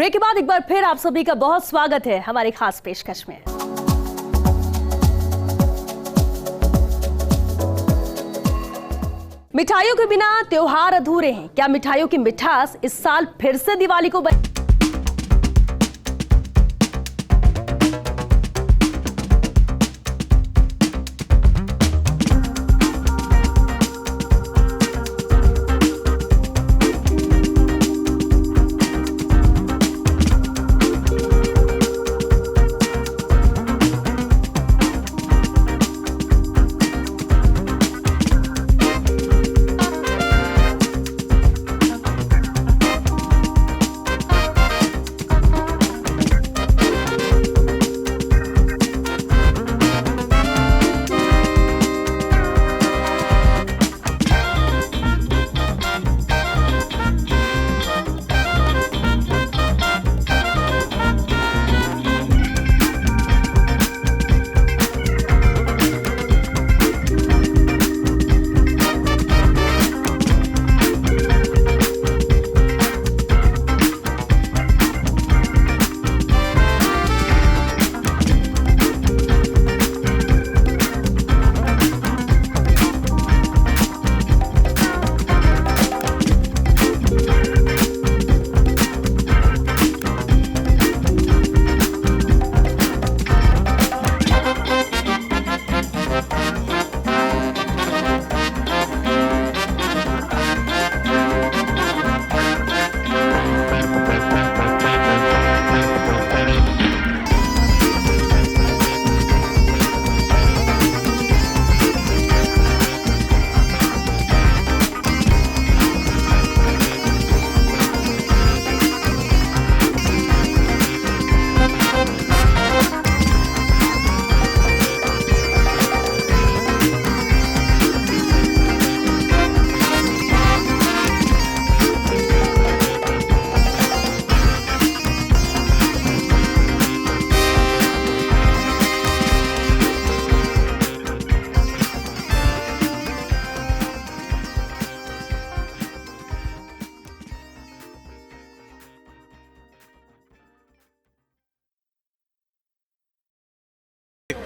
Break के बाद एक बार फिर आप सभी का बहुत स्वागत है हमारी खास पेशकश में। मिठाइयों के बिना त्योहार अधूरे हैं। क्या मिठाइयों की मिठास इस साल फिर से दिवाली को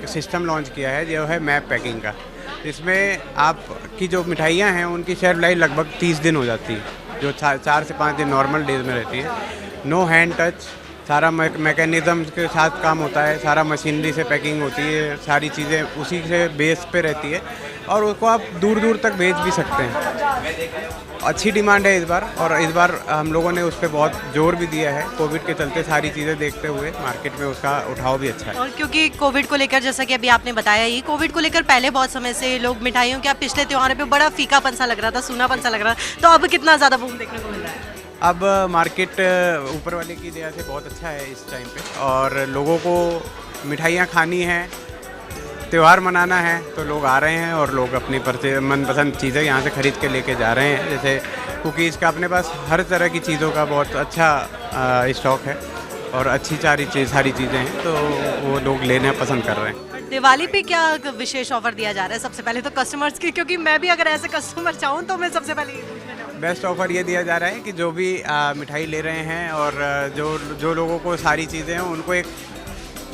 सिस्टम लॉन्च किया है जो है मैप पैकिंग का। इसमें आपकी जो मिठाइयाँ हैं उनकी शेल्फ लाइफ लगभग 30 दिन हो जाती है, जो 4 से 5 दिन नॉर्मल डेज में रहती है। नो हैंड टच, सारा मैकेनिज़्म के साथ काम होता है, सारा मशीनरी से पैकिंग होती है, सारी चीज़ें उसी से बेस पे रहती है और उसको आप दूर दूर तक भेज भी सकते हैं। अच्छी डिमांड है इस बार, और इस बार हम लोगों ने उस पर बहुत जोर भी दिया है। कोविड के चलते सारी चीज़ें देखते हुए मार्केट में उसका उठाव भी अच्छा है। और क्योंकि कोविड को लेकर, जैसा कि अभी आपने बताया ही, कोविड को लेकर पहले बहुत समय से लोग मिठाइयों के पिछले त्योहारों पे बड़ा फीकापन सा लग रहा था, सूनापन सा लग रहा था, तो अब कितना ज़्यादा बूम देखने को मिल रहा है? अब मार्केट ऊपर वाले की दया से बहुत अच्छा है इस टाइम पे, और लोगों को मिठाइयाँ खानी है, त्यौहार मनाना है, तो लोग आ रहे हैं और लोग अपनी मनपसंद चीज़ें यहाँ से ख़रीद के लेके जा रहे हैं। जैसे कुकीज़ का अपने पास हर तरह की चीज़ों का बहुत अच्छा स्टॉक है और अच्छी सारी चीज़ें हैं, तो वो लोग लेना पसंद कर रहे हैं। दिवाली पे क्या विशेष ऑफर दिया जा रहा है सबसे पहले तो कस्टमर्स की, क्योंकि मैं भी अगर ऐसे कस्टमर चाहूँ तो मैं सबसे पहले बेस्ट ऑफ़र ये दिया जा रहा है कि जो भी मिठाई ले रहे हैं और जो लोगों को सारी चीज़ें हैं उनको एक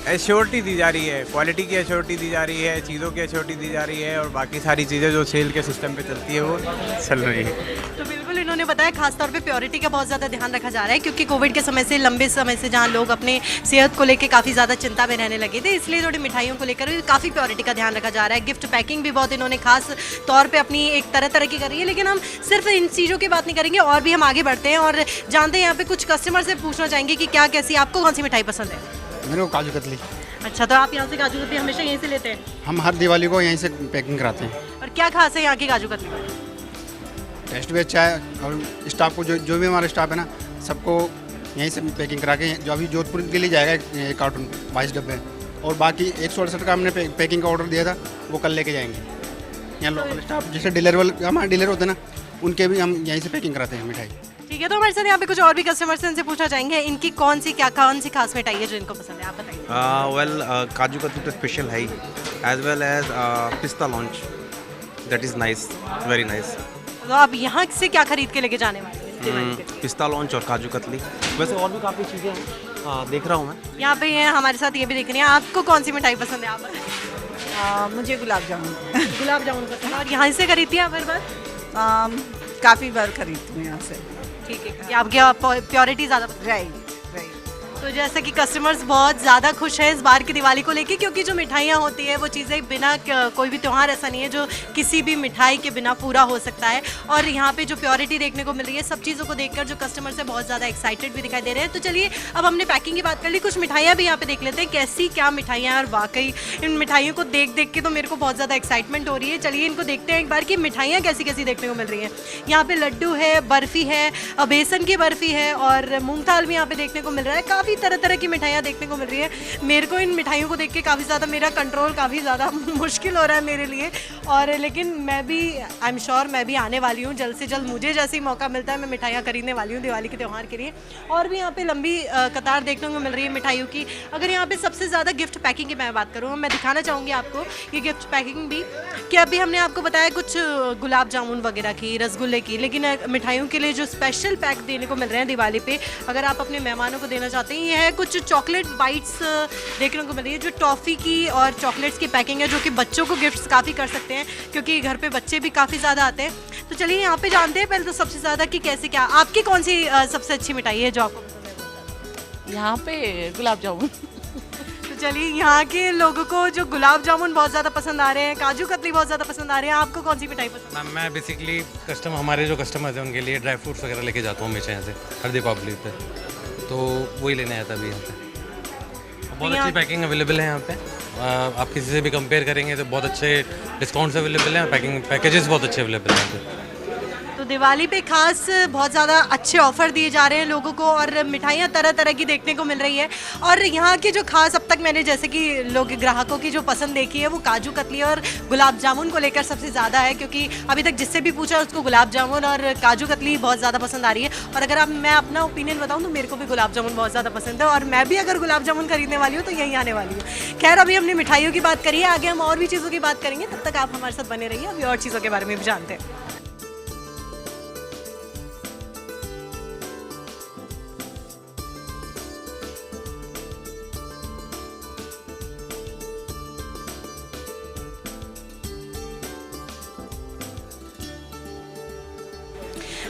एश्योरिटी दी जा रही है, क्वालिटी की एश्योरिटी दी जा रही है, चीज़ों की एश्योरिटी दी जा रही है, और बाकी सारी चीज़ें जो सेल के सिस्टम पे चलती है वो चल रही है। तो बिल्कुल इन्होंने बताया खासतौर पे प्योरिटी का बहुत ज़्यादा ध्यान रखा जा रहा है, क्योंकि कोविड के समय से, लंबे समय से जहाँ लोग अपने सेहत को लेकर काफ़ी ज़्यादा चिंता में रहने लगे थे, इसलिए थोड़ी मिठाइयों को लेकर काफ़ी प्योरिटी का ध्यान रखा जा रहा है। गिफ्ट पैकिंग भी बहुत इन्होंने खास तौर पर अपनी एक तरह की करी है। लेकिन हम सिर्फ इन चीज़ों की बात नहीं करेंगे, और भी हम आगे बढ़ते हैं और जानते हैं यहाँ पे कुछ कस्टमर से पूछना चाहेंगे कि क्या कैसी आपको कौन सी मिठाई पसंद है? मेरे को काजू कतली। अच्छा, तो आप यहाँ से काजू कतली हमेशा यहीं से लेते हैं? हम हर दिवाली को यहीं से पैकिंग कराते हैं। और क्या खास है यहाँ की काजू कतली? टेस्ट भी अच्छा है, और स्टाफ को जो भी हमारा स्टाफ है ना, सबको यहीं से पैकिंग करा के, जो अभी जोधपुर के लिए जाएगा एक कार्टून 22 डब्बे, और बाकी 168 का हमने पैकिंग का ऑर्डर दिया था, वो कल लेके जाएंगे। यहाँ लोकल स्टाफ जैसे हमारे डीलर होते हैं ना, उनके भी हम यहीं से पैकिंग कराते हैं मिठाई। ठीक है, तो हमारे साथ यहाँ पे कुछ और भी कस्टमर्स हैं, इनसे पूछना चाहेंगे इनकी कौन सी खास मिठाई है जो इनको पसंद है, आप बताइए। वेल काजू कतली तो स्पेशल है, एज वेल एज पिस्ता launch, that is nice, very nice. तो आप यहाँ से क्या खरीद के लेके जाने वाले हैं? दिवाली पे? पिस्ता लॉन्च और काजू कतली। वैसे और भी काफ़ी चीज़ें हैं, देख रहा हूँ मैं। यहाँ पे ये हमारे साथ ये भी दिख रही है। आपको कौन सी मिठाई पसंद है? आप मुझे गुलाब जामुन गुलाब जामुन पसंद है और यहाँ से खरीदती हैं आप हर बार? काफ़ी बार खरीदती हूँ यहाँ से। ठीक है, क्योंकि आपकी प्योरिटी ज़्यादा पसंद है। राइट। तो जैसे कि कस्टमर्स बहुत ज़्यादा खुश हैं इस बार की दिवाली को लेके, क्योंकि जो मिठाइयाँ होती है वो चीज़ें बिना कोई भी त्यौहार ऐसा नहीं है जो किसी भी मिठाई के बिना पूरा हो सकता है। और यहाँ पे जो प्योरिटी देखने को मिल रही है, सब चीज़ों को देखकर जो कस्टमर्स है बहुत ज़्यादा एक्साइटेड भी दिखाई दे रहे हैं। तो चलिए अब हमने पैकिंग की बात कर ली, कुछ मिठाइयाँ भी यहाँ पे देख लेते हैं कैसी क्या मिठाइयाँ हैं। और वाकई इन मिठाइयों को देख देख के तो मेरे को बहुत ज़्यादा एक्साइटमेंट हो रही है। चलिए इनको देखते हैं एक बार कि मिठाइयाँ कैसी कैसी देखने को मिल रही हैं। यहाँ पे लड्डू है, बर्फ़ी है, बेसन की बर्फ़ी है और मूंगदाल भी यहाँ पे देखने को मिल रहा है। काफ़ी तरह तरह की मिठाइयाँ देखने को मिल रही है। मेरे को इन मिठाइयों को देख के काफ़ी ज़्यादा मेरा कंट्रोल काफ़ी ज़्यादा मुश्किल हो रहा है मेरे लिए। और लेकिन मैं भी आई एम श्योर मैं भी आने वाली हूँ जल्द से जल्द। मुझे जैसे ही मौका मिलता है मैं मिठाइयाँ खरीदने वाली हूँ दिवाली के त्यौहार के लिए। और भी यहाँ पे लंबी कतार देखने को मिल रही है मिठाइयों की। अगर यहाँ पे सबसे ज़्यादा गिफ्ट पैकिंग की मैं बात करूँ, मैं दिखाना चाहूँगी आपको ये गिफ्ट पैकिंग भी, कि अभी हमने आपको बताया कुछ गुलाब जामुन वगैरह की, रसगुल्ले की, लेकिन मिठाइयों के लिए जो स्पेशल पैक देने को मिल रहे हैं दिवाली पे, अगर आप अपने मेहमानों को देना चाहते हैं, ये है कुछ चॉकलेट बाइट्स देखने को मिल रही है, जो टॉफ़ी की और चॉकलेट्स की पैकिंग है, जो कि बच्चों को गिफ्ट्स काफ़ी कर सकते हैं क्योंकि घर पे बच्चे भी काफ़ी ज़्यादा आते हैं। तो चलिए यहाँ पे जानते हैं पहले तो सबसे ज़्यादा कि कैसे क्या आपकी कौन सी सबसे अच्छी मिठाई है जो आपको पसंद है? यहाँ पे गुलाब जामुन। तो चलिए यहाँ के लोगों को जो गुलाब जामुन बहुत ज़्यादा पसंद आ रहे हैं, काजू कतली बहुत ज़्यादा पसंद आ रहे हैं, आपको कौन सी मिठाई पसंद है? मैम मैं बेसिकली हमारे जो कस्टमर्स हैं उनके लिए ड्राई फ्रूट्स वगैरह लेके जाता हूँ हमेशा यहाँ से हर दीपावली पे, तो वही लेने आया था अभी यहाँ पे। बहुत अच्छी पैकिंग अवेलेबल है यहाँ पे, आप किसी से भी कंपेयर करेंगे तो बहुत अच्छे डिस्काउंट्स अवेलेबल हैं, पैकेजेस बहुत अच्छे अवेलेबल हैं यहाँ पे। तो दिवाली पे खास बहुत ज़्यादा अच्छे ऑफर दिए जा रहे हैं लोगों को और मिठाइयाँ तरह तरह की देखने को मिल रही है। और यहाँ की जो खास अब तक मैंने जैसे कि लोग ग्राहकों की जो पसंद देखी है वो काजू कतली और गुलाब जामुन को लेकर सबसे ज़्यादा है, क्योंकि अभी तक जिससे भी पूछा उसको गुलाब जामुन और काजू कतली बहुत ज़्यादा पसंद आ रही है। और अगर मैं अपना ओपिनियन बताऊँ तो मेरे को भी गुलाब जामुन बहुत ज़्यादा पसंद है और मैं भी अगर गुलाब जामुन खरीदने वाली हूँ तो यहीं आने वाली हूँ। खैर अभी हमने मिठाइयों की बात करी है, आगे हम और भी चीज़ों की बात करेंगे, तब तक आप हमारे साथ बने रहिए, अभी और चीज़ों के बारे में भी जानते हैं।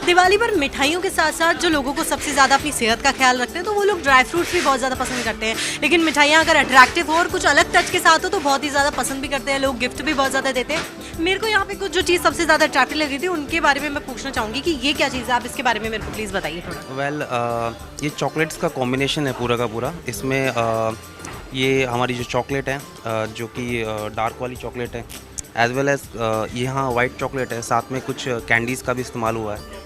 दिवाली पर मिठाइयों के साथ साथ जो लोगों को सबसे ज़्यादा अपनी सेहत का ख्याल रखते हैं तो वो लोग ड्राई फ्रूट्स भी बहुत ज़्यादा पसंद करते हैं। लेकिन मिठाइयाँ अगर अट्रैक्टिव हो और कुछ अलग टच के साथ हो तो बहुत ही ज़्यादा पसंद भी करते हैं लोग, गिफ्ट भी बहुत ज़्यादा देते हैं। मेरे को यहाँ पे कुछ जो चीज़ सबसे ज़्यादा अट्रैक्टिव लग रही थी उनके बारे में मैं पूछना चाहूँगी कि ये क्या चीज़ है, आप इसके बारे में मेरे को प्लीज़ बताइए थोड़ा। वेल ये चॉकलेट्स का कॉम्बिनेशन है पूरा का पूरा। इसमें ये हमारी जो चॉकलेट है जो कि डार्क वाली चॉकलेट है, एज वेल एज यहाँ वाइट चॉकलेट है, साथ में कुछ कैंडीज़ का भी इस्तेमाल हुआ है।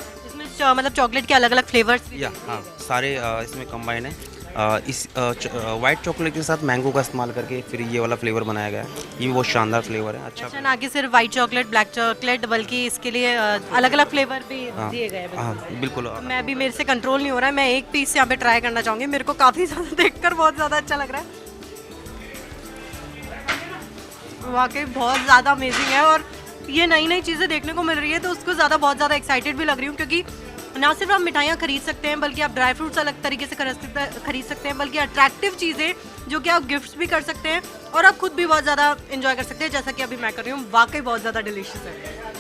मतलब चॉकलेट के अलग अलग फ्लेवर्स या हाँ सारे इसमें कंबाइन है। इस वाइट चॉकलेट के साथ मैंगो का इस्तेमाल करके फिर ये वाला फ्लेवर बनाया गया है। ये भी बहुत शानदार फ्लेवर है। अच्छा ना कि सिर्फ वाइट चॉकलेट ब्लैक चॉकलेट, बल्कि इसके लिए अलग अलग फ्लेवर भी दिए गए हैं। हाँ बिल्कुल। मैं भी, मेरे से कंट्रोल नहीं हो रहा है, मैं एक पीस यहाँ पे ट्राई करना चाहूँगी। मेरे को काफ़ी ज़्यादा देखकर बहुत ज़्यादा अच्छा लग रहा है, वाकई बहुत ज़्यादा अमेजिंग है। और ये नई नई चीज़ें देखने को मिल रही है तो उसको ज़्यादा बहुत ज़्यादा एक्साइटेड भी लग रही हूँ, क्योंकि ना सिर्फ आप मिठाइयाँ खरीद सकते हैं बल्कि आप ड्राई फ्रूट्स अलग तरीके से खरीद सकते हैं, बल्कि अट्रैक्टिव चीज़ें जो कि आप गिफ्ट्स भी कर सकते हैं और आप खुद भी बहुत ज़्यादा एंजॉय कर सकते हैं, जैसा कि अभी मैं कर रही हूँ। वाकई बहुत ज़्यादा डिलीशियस है।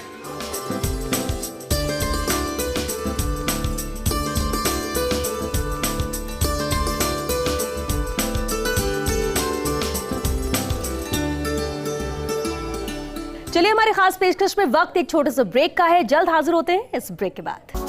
चलिए हमारे खास पेशकश में वक्त एक छोटे से ब्रेक का है, जल्द हाजिर होते हैं इस ब्रेक के बाद।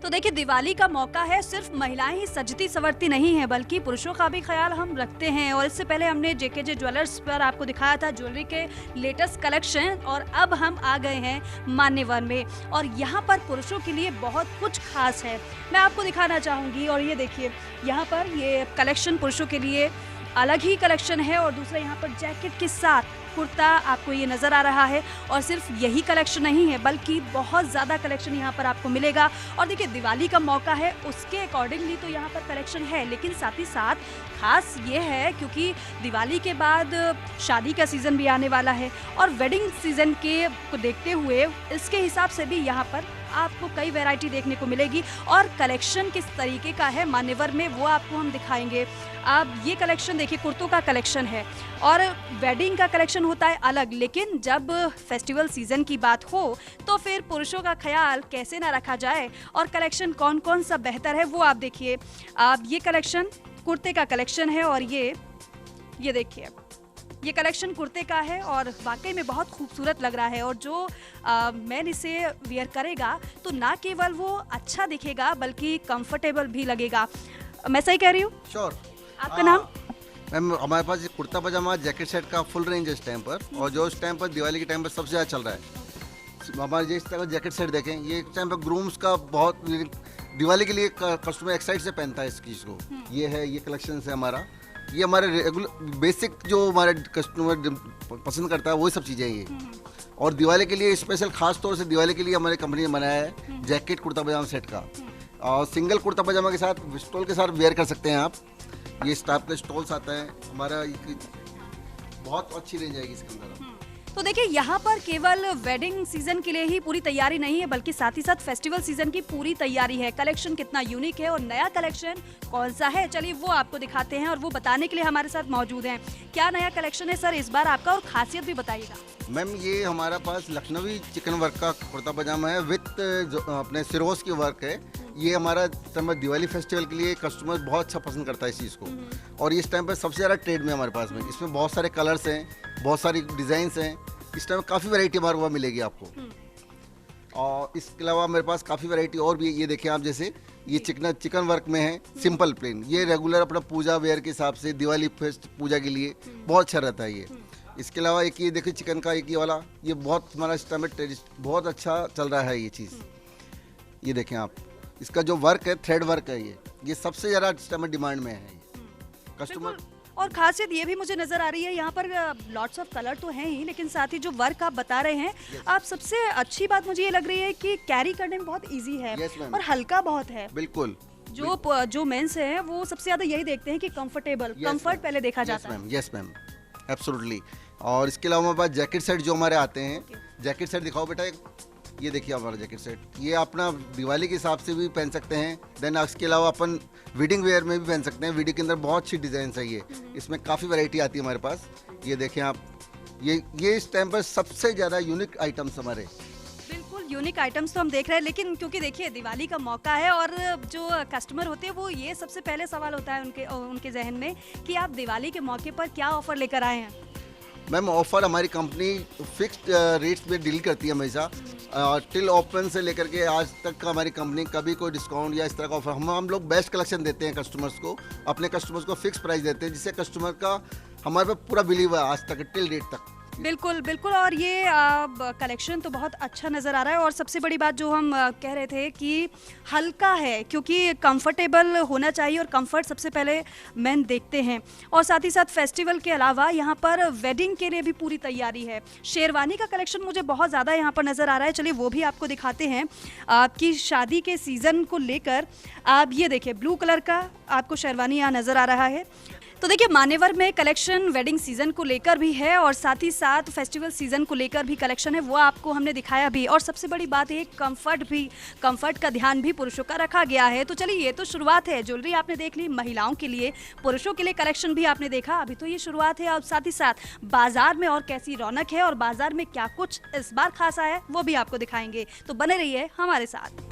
तो देखिए दिवाली का मौका है, सिर्फ महिलाएं ही सजती संवरती नहीं है बल्कि पुरुषों का भी ख्याल हम रखते हैं। और इससे पहले हमने जेकेजे ज्वेलर्स पर आपको दिखाया था ज्वेलरी के लेटेस्ट कलेक्शन, और अब हम आ गए हैं मान्यवर में और यहाँ पर पुरुषों के लिए बहुत कुछ खास है, मैं आपको दिखाना चाहूँगी। और ये देखिए यहाँ पर ये कलेक्शन पुरुषों के लिए अलग ही कलेक्शन है और दूसरा यहाँ पर जैकेट के साथ कुर्ता आपको ये नज़र आ रहा है। और सिर्फ यही कलेक्शन नहीं है बल्कि बहुत ज़्यादा कलेक्शन यहाँ पर आपको मिलेगा। और देखिए दिवाली का मौका है, उसके अकॉर्डिंगली तो यहाँ पर कलेक्शन है, लेकिन साथ ही साथ खास ये है क्योंकि दिवाली के बाद शादी का सीज़न भी आने वाला है और वेडिंग सीज़न के को देखते हुए इसके हिसाब से भी यहाँ पर आपको कई वैरायटी देखने को मिलेगी। और कलेक्शन किस तरीके का है मान्यवर में वो आपको हम दिखाएंगे। आप ये कलेक्शन देखिए, कुर्तों का कलेक्शन है और वेडिंग का कलेक्शन होता है अलग, लेकिन जब फेस्टिवल सीज़न की बात हो तो फिर पुरुषों का ख्याल कैसे ना रखा जाए और कलेक्शन कौन कौन सा बेहतर है वो आप देखिए। आप ये कलेक्शन कुर्ते का कलेक्शन है और ये देखिए ये कलेक्शन कुर्ते का है और वाकई में बहुत खूबसूरत लग रहा है। और जो मैन इसे वियर करेगा तो ना केवल वो अच्छा दिखेगा बल्कि कंफर्टेबल भी लगेगा। मैं सही कह रही हूँ? श्योर। आपका नाम? मैम हमारे पास ये कुर्ता पजामा जैकेट सेट का फुल रेंज है इस टाइम पर, और जो इस टाइम पर दिवाली के टाइम पर सबसे ज़्यादा चल रहा है। हमारे जिस तरह का जैकेट सेट देखें, ये इस टाइम पर ग्रूम्स का बहुत दिवाली के लिए कस्टमर एक्साइट से पहनता है इस चीज़ को। ये है, ये कलेक्शन है हमारा, ये हमारे रेगुलर बेसिक जो हमारे कस्टमर पसंद करता है वही सब चीज़ें ये। और दिवाली के लिए स्पेशल खास तौर से दिवाली के लिए हमारी कंपनी ने बनाया है जैकेट कुर्ता पजामा सेट का। और सिंगल कुर्ता पजामा के साथ स्टोल के साथ वेयर कर सकते हैं आप। ये स्टाफ का स्टॉल्स आता है हमारा, बहुत अच्छी रेंज आएगी इसके अंदर। तो देखिए यहाँ पर केवल वेडिंग सीजन के लिए ही पूरी तैयारी नहीं है बल्कि साथ ही साथ फेस्टिवल सीजन की पूरी तैयारी है। कलेक्शन कितना यूनिक है और नया कलेक्शन कौन सा है, चलिए वो आपको दिखाते हैं और वो बताने के लिए हमारे साथ मौजूद हैं। क्या नया कलेक्शन है सर इस बार आपका, और खासियत भी बताइएगा। मैम ये हमारा पास लखनवी चिकन वर्क का कुर्ता पजामा है विथ अपने सिरोज की वर्क है। ये हमारा दिवाली फेस्टिवल के लिए कस्टमर बहुत अच्छा पसंद करता है इस चीज़ को, और इस टाइम पर सबसे ज़्यादा ट्रेड में हमारे पास में। इसमें बहुत सारे कलर्स हैं, बहुत सारी डिज़ाइंस हैं, इस टाइम काफ़ी वैरायटी हमारे पास मिलेगी आपको। और इसके अलावा मेरे पास काफ़ी वैरायटी और भी, ये देखें आप, जैसे ये चिकन वर्क में है सिंपल प्लेन, ये रेगुलर अपना पूजा वेयर के हिसाब से दिवाली फेस्ट पूजा के लिए बहुत अच्छा रहता है ये। इसके अलावा एक ये देखिए चिकन का एक ये वाला, ये बहुत हमारा इस टाइम में बहुत अच्छा चल रहा है ये चीज़। ये देखें आप, इसका जो वर्क है थ्रेड वर्क है, ये सबसे ज़्यादा इस टाइम में डिमांड में है कस्टमर। और खासियत ये भी मुझे नजर आ रही है यहाँ पर लॉट्स ऑफ कलर तो हैं ही, लेकिन साथ ही जो वर्क आप बता रहे हैं आप, सबसे अच्छी बात मुझे ये लग रही है कि कैरी करने में बहुत इजी है और हल्का बहुत है। बिल्कुल, जो मेंस हैं वो सबसे ज्यादा यही देखते हैं कि कंफर्टेबल, कंफर्ट पहले देखा जाता है। Yes ma'am, absolutely. और इसके अलावा हमारे पास जैकेट सेट जो हमारे आते हैं, जैकेट सेट दिखाओ बेटा, ये देखिए हमारा जैकेट सेट, ये अपना दिवाली के हिसाब से भी पहन सकते हैं। देन इसके अलावा अपन वेडिंग वेयर में भी पहन सकते हैं। वेडिंग के अंदर बहुत अच्छी डिज़ाइन है ये, इसमें काफ़ी वैरायटी आती है हमारे पास। ये देखें आप, ये इस टाइम पर सबसे ज़्यादा यूनिक आइटम्स हमारे। बिल्कुल यूनिक आइटम्स तो हम देख रहे हैं, लेकिन क्योंकि देखिए दिवाली का मौका है और जो कस्टमर होते हैं वो ये सबसे पहले सवाल होता है उनके जहन में कि आप दिवाली के मौके पर क्या ऑफर लेकर आए हैं। मैम ऑफर हमारी कंपनी फिक्स्ड रेट्स में डील करती है हमेशा, टिल ओपन से लेकर के आज तक का हमारी कंपनी कभी कोई डिस्काउंट या इस तरह का ऑफर, हम लोग बेस्ट कलेक्शन देते हैं कस्टमर्स को, अपने कस्टमर्स को फिक्स प्राइस देते हैं, जिससे कस्टमर का हमारे पे पूरा बिलीव है आज तक टिल डेट तक। बिल्कुल बिल्कुल। और ये कलेक्शन तो बहुत अच्छा नज़र आ रहा है और सबसे बड़ी बात जो हम कह रहे थे कि हल्का है, क्योंकि कंफर्टेबल होना चाहिए और कंफर्ट सबसे पहले मेन देखते हैं। और साथ ही साथ फेस्टिवल के अलावा यहाँ पर वेडिंग के लिए भी पूरी तैयारी है। शेरवानी का कलेक्शन मुझे बहुत ज़्यादा यहाँ पर नज़र आ रहा है, चलिए वो भी आपको दिखाते हैं। आपकी शादी के सीज़न को लेकर आप ये देखिए, ब्लू कलर का आपको शेरवानी यहाँ नज़र आ रहा है। तो देखिए मान्यवर में कलेक्शन वेडिंग सीजन को लेकर भी है और साथ ही साथ फेस्टिवल सीजन को लेकर भी कलेक्शन है, वो आपको हमने दिखाया भी। और सबसे बड़ी बात है कंफर्ट का ध्यान भी पुरुषों का रखा गया है। तो चलिए ये तो शुरुआत है, ज्वेलरी आपने देख ली महिलाओं के लिए, पुरुषों के लिए कलेक्शन भी आपने देखा, अभी तो ये शुरुआत है। और साथ ही साथ बाजार में और कैसी रौनक है और बाजार में क्या कुछ इस बार खास आया है वो भी आपको दिखाएंगे, तो बने रहिए हमारे साथ।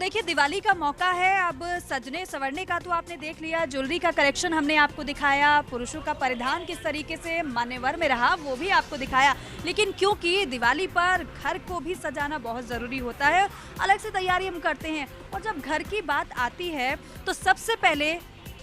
देखिए दिवाली का मौका है, अब सजने संवरने का तो आपने देख लिया, ज्वेलरी का कलेक्शन हमने आपको दिखाया, पुरुषों का परिधान किस तरीके से मान्यवर में रहा वो भी आपको दिखाया। लेकिन क्योंकि दिवाली पर घर को भी सजाना बहुत ज़रूरी होता है, अलग से तैयारी हम करते हैं, और जब घर की बात आती है तो सबसे पहले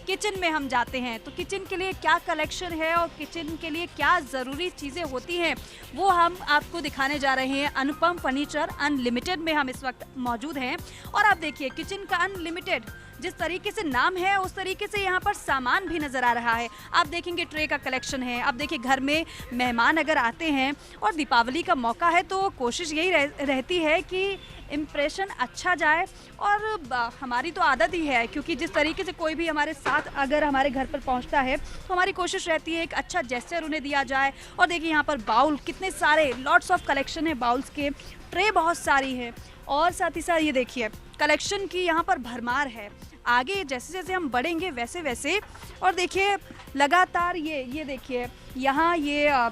किचन में हम जाते हैं। तो किचन के लिए क्या कलेक्शन है और किचन के लिए क्या ज़रूरी चीज़ें होती हैं वो हम आपको दिखाने जा रहे हैं। अनुपम फर्नीचर अनलिमिटेड में हम इस वक्त मौजूद हैं और आप देखिए किचन का अनलिमिटेड जिस तरीके से नाम है उस तरीके से यहाँ पर सामान भी नज़र आ रहा है। आप देखेंगे ट्रे का कलेक्शन है। अब देखिए घर में मेहमान अगर आते हैं और दीपावली का मौका है तो कोशिश यही रहती है कि इम्प्रेशन अच्छा जाए, और हमारी तो आदत ही है क्योंकि जिस तरीके से कोई भी हमारे साथ अगर हमारे घर पर पहुंचता है तो हमारी कोशिश रहती है एक अच्छा जेस्चर उन्हें दिया जाए। और देखिए यहाँ पर बाउल कितने सारे लॉट्स ऑफ कलेक्शन है, बाउल्स के ट्रे बहुत सारी है, और साथ ही साथ ये देखिए कलेक्शन की यहाँ पर भरमार है। आगे जैसे जैसे हम बढ़ेंगे वैसे वैसे, और देखिए लगातार ये देखिए यहाँ ये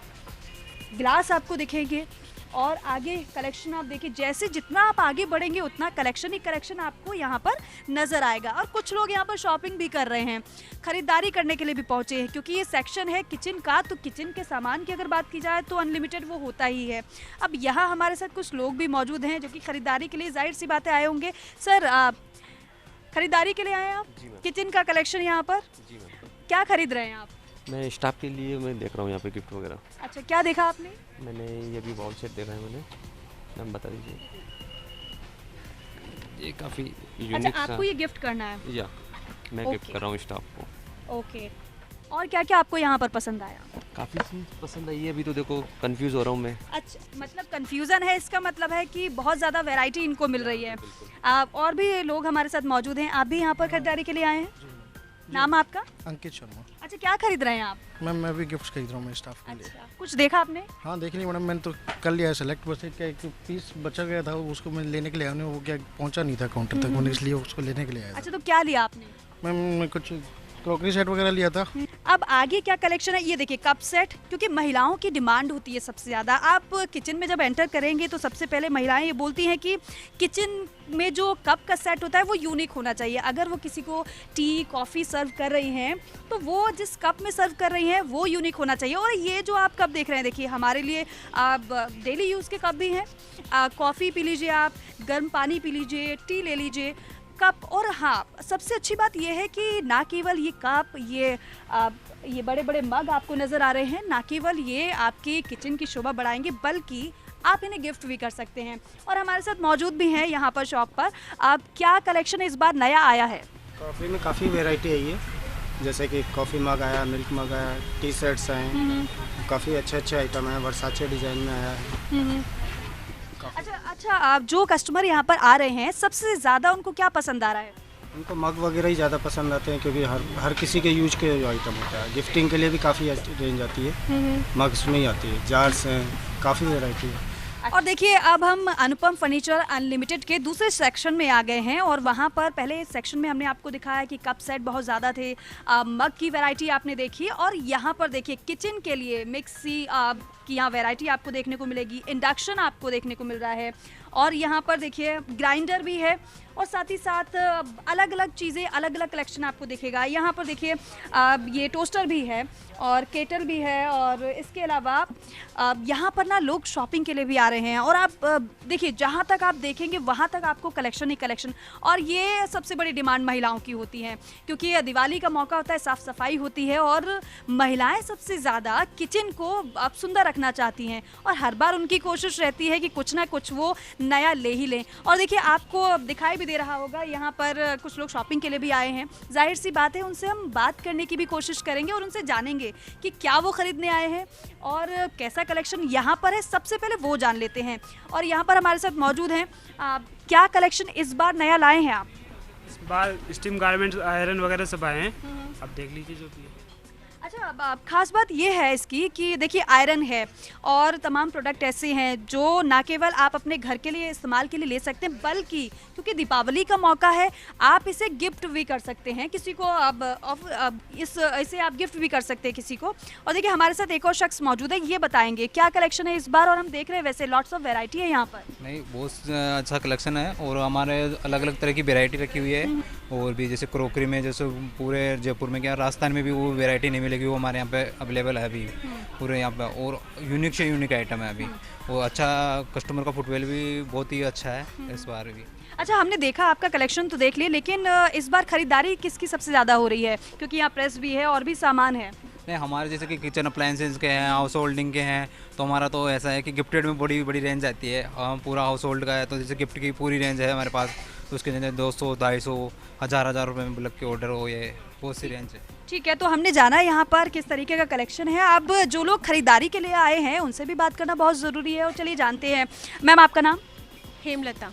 ग्लास आपको दिखेंगे, और आगे कलेक्शन आप देखिए जैसे जितना आप आगे बढ़ेंगे उतना कलेक्शन ही कलेक्शन आपको यहाँ पर नज़र आएगा। और कुछ लोग यहाँ पर शॉपिंग भी कर रहे हैं, ख़रीदारी करने के लिए भी पहुँचे हैं क्योंकि ये सेक्शन है किचन का। तो किचन के सामान की अगर बात की जाए तो अनलिमिटेड वो होता ही है। अब यहाँ हमारे साथ कुछ लोग भी मौजूद हैं जो कि ख़रीदारी के लिए जाहिर सी बातें आए होंगे। सर खरीदारी के लिए आए हैं आप? किचन का कलेक्शन यहाँ पर क्या खरीद रहे हैं आप? मैं स्टाफ के लिए मैं देख रहा हूँ यहाँ पे गिफ्ट वगैरह। अच्छा, क्या देखा आपने? मैंने ये भी बाउल सेट देखा है मैंने, नाम बता दीजिए। ये काफ़ी यूनिक। अच्छा, आपको ये गिफ्ट करना है? या मैं गिफ्ट कर रहा हूँ स्टाफ को। ओके, और क्या क्या आपको यहाँ पर पसंद आया? काफ़ी चीज़ पसंद आई है, अभी तो देखो कंफ्यूज हो रहा हूँ मैं। अच्छा, मतलब कंफ्यूजन है, इसका मतलब है कि बहुत ज़्यादा वैरायटी इनको मिल रही है। और भी लोग हमारे साथ मौजूद हैं। आप भी यहाँ पर खरीदारी के लिए आए हैं? नाम आपका? अंकित शर्मा। अच्छा, क्या खरीद रहे हैं आप? मैम मैं भी गिफ्ट खरीद रहा हूँ मेरे स्टाफ के लिए। अच्छा, कुछ देखा आपने? हाँ, देख लिया मैडम, मैंने तो कर लिया है सेलेक्ट, बस एक पीस बचा गया था उसको मैं लेने के लिए आया, वो क्या पहुँचा नहीं था काउंटर तक, मैंने इसलिए उसको लेने के लिए आया। अच्छा, तो क्या लिया आपने? मैम मैं कुछ क्रॉकरी सेट वगैरह लिया था। अब आगे क्या कलेक्शन है? ये देखिए कप सेट, क्योंकि महिलाओं की डिमांड होती है सबसे ज़्यादा। आप किचन में जब एंटर करेंगे तो सबसे पहले महिलाएं ये बोलती हैं कि किचन में जो कप का सेट होता है वो यूनिक होना चाहिए। अगर वो किसी को टी कॉफ़ी सर्व कर रही हैं तो वो जिस कप में सर्व कर रही हैं वो यूनिक होना चाहिए। और ये जो आप कप देख रहे हैं, देखिए हमारे लिए डेली यूज़ के कप भी हैं। कॉफ़ी पी लीजिए, आप गर्म पानी पी लीजिए, टी ले लीजिए, कप। और हाँ, सबसे अच्छी बात यह है कि ना केवल ये कप, ये बड़े बड़े मग आपको नज़र आ रहे हैं, ना केवल ये आपकी किचन की शोभा बढ़ाएंगे बल्कि आप इन्हें गिफ्ट भी कर सकते हैं। और हमारे साथ मौजूद भी हैं यहाँ पर शॉप पर। अब क्या कलेक्शन इस बार नया आया है? कॉफ़ी में काफ़ी वेराइटी आई है, जैसे कि कॉफ़ी मग आया, मिल्क मग आया, टी शर्ट्स आए, काफ़ी अच्छे आइटम है, वर्साचे डिज़ाइन में आया है। अच्छा, आप जो कस्टमर यहाँ पर आ रहे हैं सबसे ज़्यादा उनको क्या पसंद आ रहा है? उनको मग वगैरह ही ज़्यादा पसंद आते हैं क्योंकि हर किसी के यूज के जो आइटम होता है। गिफ्टिंग के लिए भी काफ़ी रेंज आती है, मग्स में ही आती है, जार्स हैं, काफ़ी वेराइटी है। और देखिए अब हम अनुपम फर्नीचर अनलिमिटेड के दूसरे सेक्शन में आ गए हैं, और वहाँ पर पहले सेक्शन में हमने आपको दिखाया कि कप सेट बहुत ज़्यादा थे, मग की वैरायटी आपने देखी, और यहाँ पर देखिए किचन के लिए मिक्सी की यहाँ वैरायटी आपको देखने को मिलेगी, इंडक्शन आपको देखने को मिल रहा है, और यहाँ पर देखिए ग्राइंडर भी है, और साथ ही साथ अलग अलग चीज़ें, अलग अलग कलेक्शन आपको दिखेगा। यहाँ पर देखिए ये टोस्टर भी है और केटल भी है, और इसके अलावा यहाँ पर ना लोग शॉपिंग के लिए भी आ रहे हैं। और आप देखिए जहाँ तक आप देखेंगे वहाँ तक आपको कलेक्शन ही कलेक्शन। और ये सबसे बड़ी डिमांड महिलाओं की होती है क्योंकि ये दिवाली का मौका होता है, साफ़ सफाई होती है, और महिलाएँ सबसे ज़्यादा किचन को अब सुंदर रखना चाहती हैं, और हर बार उनकी कोशिश रहती है कि कुछ ना कुछ वो नया ले ही लें। और देखिए आपको दिखाई भी दे रहा होगा यहाँ पर कुछ लोग शॉपिंग के लिए भी आए हैं। जाहिर सी बात है उनसे हम बात करने की भी कोशिश करेंगे और उनसे जानेंगे कि क्या वो खरीदने आए हैं और कैसा कलेक्शन यहाँ पर है। सबसे पहले वो जान लेते हैं। और यहाँ पर हमारे साथ मौजूद हैं, क्या कलेक्शन इस बार नया लाए हैं आप? इस बार स्टीम गारमेंट्स, आयरन वगैरह सब आए हैं, आप देख लीजिए जो भी है। अच्छा, अब खास बात ये है इसकी कि देखिए आयरन है और तमाम प्रोडक्ट ऐसे हैं जो ना केवल आप अपने घर के लिए इस्तेमाल के लिए ले सकते हैं, बल्कि क्योंकि दीपावली का मौका है आप इसे गिफ्ट भी कर सकते हैं किसी को। अब इसे आप गिफ्ट भी कर सकते हैं किसी को। और देखिए हमारे साथ एक और शख्स मौजूद है, ये बताएंगे क्या कलेक्शन है इस बार। और हम देख रहे हैं वैसे लॉट्स ऑफ वैरायटी है यहाँ पर। नहीं, बहुत अच्छा कलेक्शन है और हमारे अलग अलग तरह की वैरायटी रखी हुई है। और भी जैसे क्रोकरी में, जैसे पूरे जयपुर में क्या राजस्थान में भी वो वैरायटी नहीं मिलेगी, वो हमारे यहाँ पे अवेलेबल है अभी पूरे यहाँ पे। और यूनिक से यूनिक आइटम है अभी। वो अच्छा, कस्टमर का फुटवेयर भी बहुत ही अच्छा है इस बार भी। अच्छा, हमने देखा आपका कलेक्शन तो देख लिया, लेकिन इस बार खरीदारी किसकी सबसे ज़्यादा हो रही है? क्योंकि यहाँ प्रेस भी है और भी सामान है। नहीं, हमारे जैसे कि किचन अप्लायंसेस के हैं, हाउस होल्डिंग के हैं, तो हमारा तो ऐसा है कि गिफ्टेड में बड़ी बड़ी रेंज आती है। पूरा हाउस होल्ड का है तो जैसे गिफ्ट की पूरी रेंज है हमारे पास, तो उसके जैसे 200, 250, 1000 रुपये में बल्क के ऑर्डर हो, ये बहुत सी रेंज है। ठीक है, तो हमने जाना यहाँ पर किस तरीके का कलेक्शन है। अब जो लोग खरीदारी के लिए आए हैं उनसे भी बात करना बहुत ज़रूरी है और चलिए जानते हैं। मैम, आपका नाम? हेमलता।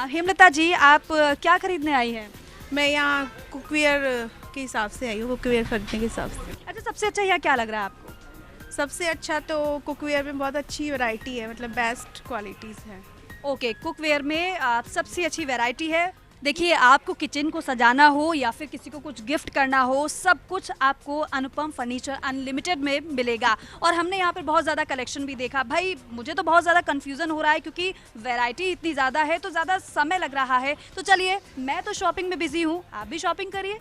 हेमलता जी, आप क्या खरीदने आई हैं? मैं यहाँ कुकवेयर के हिसाब से आई हूँ, कुकवेयर खरीदने के हिसाब से। अच्छा, सबसे अच्छा यहाँ क्या लग रहा है आपको? सबसे अच्छा तो कुकवेयर में बहुत अच्छी वैरायटी है, मतलब बेस्ट क्वालिटीज़ है। ओके, कुकवेयर में सबसे अच्छी वैरायटी है। देखिए, आपको किचन को सजाना हो या फिर किसी को कुछ गिफ्ट करना हो, सब कुछ आपको अनुपम फर्नीचर अनलिमिटेड में मिलेगा। और हमने यहाँ पर बहुत ज़्यादा कलेक्शन भी देखा। भाई, मुझे तो बहुत ज़्यादा कन्फ्यूज़न हो रहा है क्योंकि वैरायटी इतनी ज़्यादा है तो ज़्यादा समय लग रहा है। तो चलिए, मैं तो शॉपिंग में बिजी हूँ, आप भी शॉपिंग करिए।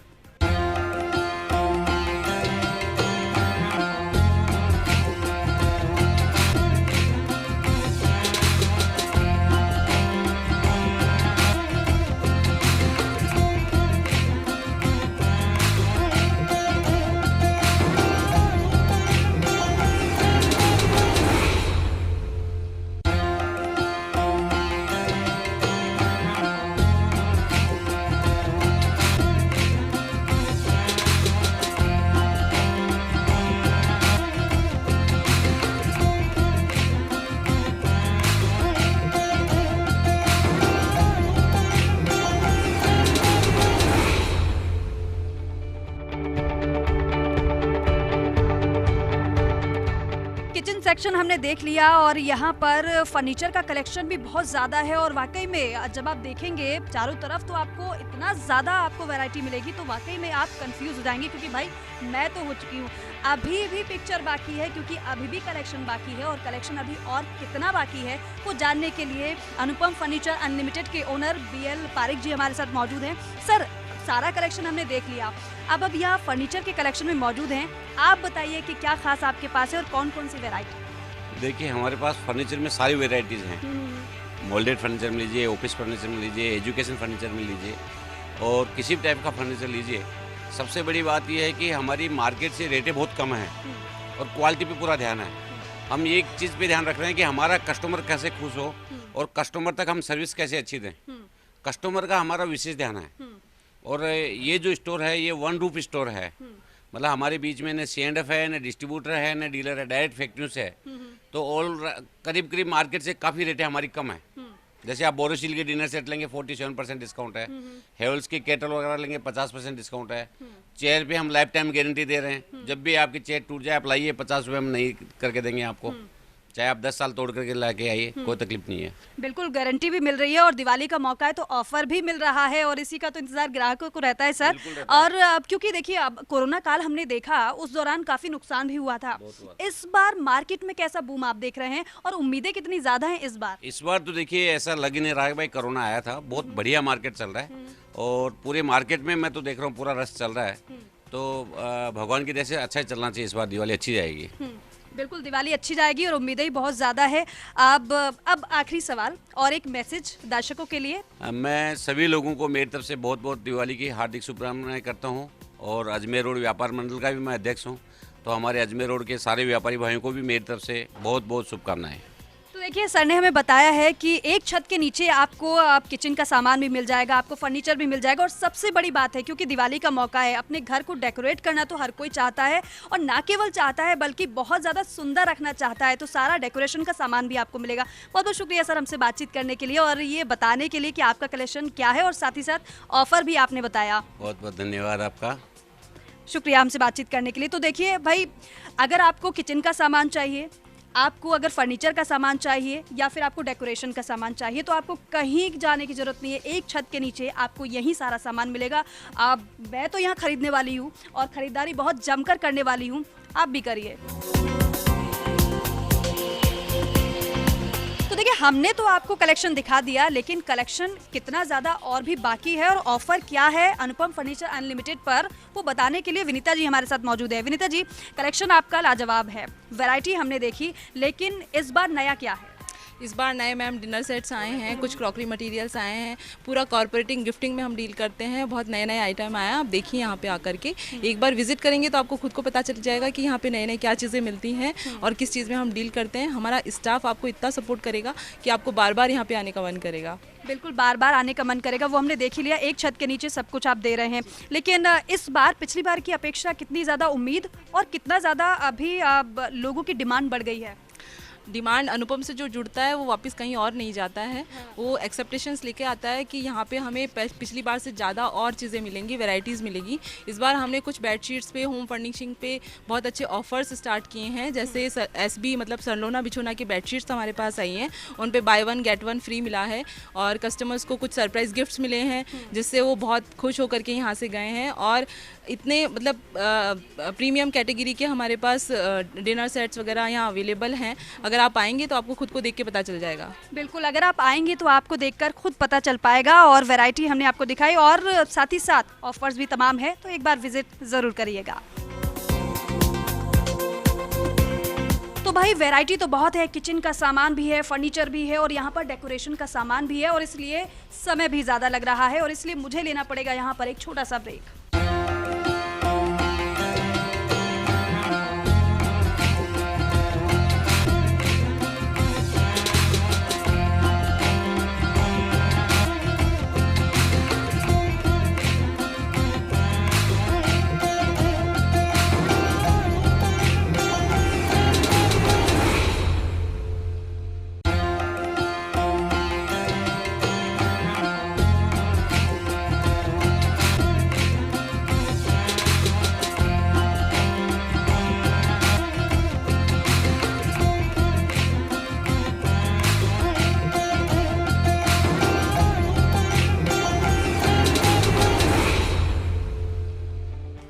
सेक्शन हमने देख लिया और यहाँ पर फर्नीचर का कलेक्शन भी बहुत ज़्यादा है। और वाकई में जब आप देखेंगे चारों तरफ तो आपको इतना ज़्यादा आपको वैरायटी मिलेगी, तो वाकई में आप कंफ्यूज हो जाएंगे। क्योंकि भाई, मैं तो हो चुकी हूँ, अभी भी पिक्चर बाकी है क्योंकि अभी भी कलेक्शन बाकी है। और कलेक्शन अभी और कितना बाकी है वो जानने के लिए अनुपम फर्नीचर अनलिमिटेड के ओनर BL पारिक जी हमारे साथ मौजूद हैं। सर, सारा कलेक्शन हमने देख लिया, अब यहाँ फर्नीचर के कलेक्शन में मौजूद हैं। आप बताइए कि क्या खास आपके पास है और कौन कौन सी वैरायटी? देखिए, हमारे पास फर्नीचर में सारी वेराइटीज़ हैं। मोल्डेड फर्नीचर में लीजिए, ऑफिस फर्नीचर में लीजिए, एजुकेशन फर्नीचर में लीजिए और किसी भी टाइप का फर्नीचर लीजिए। सबसे बड़ी बात यह है कि हमारी मार्केट से रेटें बहुत कम हैं और क्वालिटी पे पूरा ध्यान है। हम एक चीज़ पे ध्यान रख रहे हैं कि हमारा कस्टमर कैसे खुश हो और कस्टमर तक हम सर्विस कैसे अच्छी दें। कस्टमर का हमारा विशेष ध्यान है। और ये जो स्टोर है ये वन रूफ स्टोर है, मतलब हमारे बीच में न C&F है, न डिस्ट्रीब्यूटर है, न डीलर है, डायरेक्ट फैक्ट्री से है। तो ऑल करीब करीब मार्केट से काफ़ी रेटें हमारी कम है। जैसे आप बोरोसिल के डिनर सेट लेंगे 47% डिस्काउंट है। हेवल्स के केटल वगैरह लेंगे 50% डिस्काउंट है। चेयर पे हम लाइफ टाइम गारंटी दे रहे हैं, जब भी आपकी चेयर टूट जाए आप लाइए, 50 रुपये हम नहीं करके देंगे आपको, चाहे आप 10 साल तोड़ करके ला के आइए, कोई तकलीफ नहीं है। बिल्कुल, गारंटी भी मिल रही है और दिवाली का मौका है तो ऑफर भी मिल रहा है और इसी का तो इंतजार ग्राहकों को रहता है सर। और अब क्योंकि देखिए, अब कोरोना काल हमने देखा, उस दौरान काफी नुकसान भी हुआ था। इस बार मार्केट में कैसा बूम आप देख रहे हैं और उम्मीदें कितनी ज्यादा हैं इस बार? इस बार तो देखिए ऐसा लग ही नहीं रहा है भाई, कोरोना आया था, बहुत बढ़िया मार्केट चल रहा है और पूरे मार्केट में मैं तो देख रहा हूँ पूरा रश चल रहा है। तो भगवान की दया से अच्छा चलना चाहिए, इस बार दिवाली अच्छी जाएगी। बिल्कुल, दिवाली अच्छी जाएगी और उम्मीदें ही बहुत ज़्यादा है। अब आखिरी सवाल और एक मैसेज दर्शकों के लिए। मैं सभी लोगों को मेरी तरफ से बहुत बहुत दिवाली की हार्दिक शुभकामनाएं करता हूं और अजमेर रोड व्यापार मंडल का भी मैं अध्यक्ष हूं, तो हमारे अजमेर रोड के सारे व्यापारी भाइयों को भी मेरी तरफ से बहुत बहुत शुभकामनाएं। तो देखिए, सर ने हमें बताया है कि एक छत के नीचे आपको किचन का सामान भी मिल जाएगा, आपको फर्नीचर भी मिल जाएगा। और सबसे बड़ी बात है, क्योंकि दिवाली का मौका है, अपने घर को डेकोरेट करना तो हर कोई चाहता है और ना केवल चाहता है बल्कि बहुत ज़्यादा सुंदर रखना चाहता है। तो सारा डेकोरेशन का सामान भी आपको मिलेगा। बहुत बहुत शुक्रिया सर हमसे बातचीत करने के लिए और ये बताने के लिए कि आपका कलेक्शन क्या है और साथ ही साथ ऑफर भी आपने बताया। बहुत बहुत धन्यवाद आपका। शुक्रिया हमसे बातचीत करने के लिए। तो देखिए भाई, अगर आपको किचन का सामान चाहिए, आपको अगर फर्नीचर का सामान चाहिए या फिर आपको डेकोरेशन का सामान चाहिए, तो आपको कहीं जाने की ज़रूरत नहीं है। एक छत के नीचे आपको यही सारा सामान मिलेगा। मैं तो यहाँ ख़रीदने वाली हूँ और ख़रीदारी बहुत जमकर करने वाली हूँ, आप भी करिए। तो देखिए, हमने तो आपको कलेक्शन दिखा दिया, लेकिन कलेक्शन कितना ज़्यादा और भी बाकी है और ऑफर क्या है अनुपम फर्नीचर अनलिमिटेड पर, वो बताने के लिए विनीता जी हमारे साथ मौजूद है। विनीता जी, कलेक्शन आपका लाजवाब है, वैरायटी हमने देखी, लेकिन इस बार नया क्या है? इस बार नए मैम डिनर सेट्स आए हैं, कुछ क्रॉकरी मटेरियल्स आए हैं, पूरा कॉर्पोरेटिंग गिफ्टिंग में हम डील करते हैं। बहुत नए नए आइटम आया, आप देखिए यहाँ पे आकर के, एक बार विजिट करेंगे तो आपको खुद को पता चल जाएगा कि यहाँ पे नए नए क्या चीज़ें मिलती हैं और किस चीज़ में हम डील करते हैं। हमारा स्टाफ आपको इतना सपोर्ट करेगा कि आपको बार बार यहाँ पे आने का मन करेगा। बिल्कुल, बार बार आने का मन करेगा, वो हमने देख ही लिया। एक छत के नीचे सब कुछ आप दे रहे हैं, लेकिन इस बार पिछली बार की अपेक्षा कितनी ज़्यादा उम्मीद और कितना ज़्यादा अभी लोगों की डिमांड बढ़ गई है? डिमांड अनुपम से जो जुड़ता है वो वापस कहीं और नहीं जाता है, वो एक्सेप्टेशंस लेके आता है कि यहाँ पे हमें पिछली बार से ज़्यादा और चीज़ें मिलेंगी, वैरायटीज़ मिलेगी। इस बार हमने कुछ बेडशीट्स पे, होम फर्निशिंग पे बहुत अच्छे ऑफर्स स्टार्ट किए हैं। जैसे SB मतलब सरलोना बिछोना की बेडशीट्स हमारे पास आई हैं, उन पे बाय 1 गेट 1 फ्री मिला है और कस्टमर्स को कुछ सरप्राइज़ गिफ्ट्स मिले हैं, जिससे वो बहुत खुश होकर के यहाँ से गए हैं। और इतने मतलब प्रीमियम कैटेगरी के हमारे पास डिनर सेट्स वगैरह यहाँ अवेलेबल हैं। अगर आप आएंगे तो आपको खुद को देख के पता चल जाएगा। बिल्कुल, अगर आप आएंगे तो आपको देखकर खुद पता चल पाएगा और वैरायटी हमने आपको दिखाई और साथ ही साथ ऑफर्स भी तमाम है, तो एक बार विजिट ज़रूर करिएगा। तो भाई, वैरायटी तो बहुत है, किचन का सामान भी है, फर्नीचर भी है और यहाँ पर डेकोरेशन का सामान भी है, और इसलिए समय भी ज़्यादा लग रहा है और इसलिए मुझे लेना पड़ेगा यहाँ पर एक छोटा सा ब्रेक।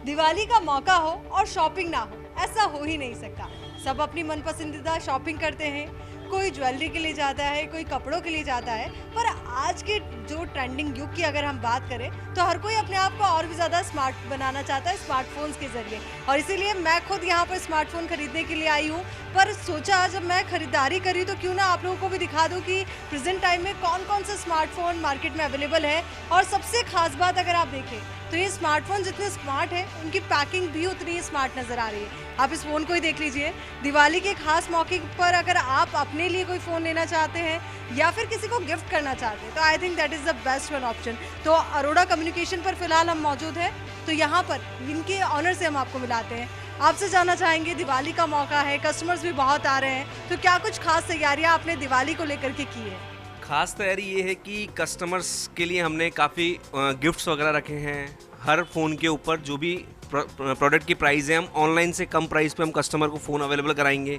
दिवाली का मौका हो और शॉपिंग ना हो, ऐसा हो ही नहीं सकता। सब अपनी मनपसंदीदा शॉपिंग करते हैं, कोई ज्वेलरी के लिए जाता है, कोई कपड़ों के लिए जाता है, पर आज के जो ट्रेंडिंग युग की अगर हम बात करें तो हर कोई अपने आप को और भी ज़्यादा स्मार्ट बनाना चाहता है स्मार्टफोन्स के ज़रिए, और इसीलिए मैं खुद यहाँ पर स्मार्टफोन खरीदने के लिए आई हूँ। पर सोचा जब मैं खरीदारी करी तो क्यों ना आप लोगों को भी दिखा दूँ कि प्रेजेंट टाइम में कौन कौन से स्मार्टफोन मार्केट में अवेलेबल है। और सबसे खास बात अगर आप देखें तो ये स्मार्टफोन जितने स्मार्ट है, उनकी पैकिंग भी उतनी ही स्मार्ट नज़र आ रही है। आप इस फ़ोन को ही देख लीजिए। दिवाली के खास मौके पर अगर आप अपने लिए कोई फ़ोन लेना चाहते हैं या फिर किसी को गिफ्ट करना चाहते हैं तो I think that is the best one option. तो अरोड़ा कम्युनिकेशन पर फिलहाल हम मौजूद हैं, तो यहाँ पर इनके ऑनर से हम आपको मिलाते हैं। आपसे जानना चाहेंगे, दिवाली का मौका है, कस्टमर्स भी बहुत आ रहे हैं, तो क्या कुछ खास तैयारियाँ आपने दिवाली को लेकर के की है? खास तैयारी ये है कि कस्टमर्स के लिए हमने काफ़ी गिफ्ट्स वगैरह रखे हैं। हर फ़ोन के ऊपर जो भी प्रोडक्ट की प्राइस है, हम ऑनलाइन से कम प्राइस पे हम कस्टमर को फ़ोन अवेलेबल कराएंगे,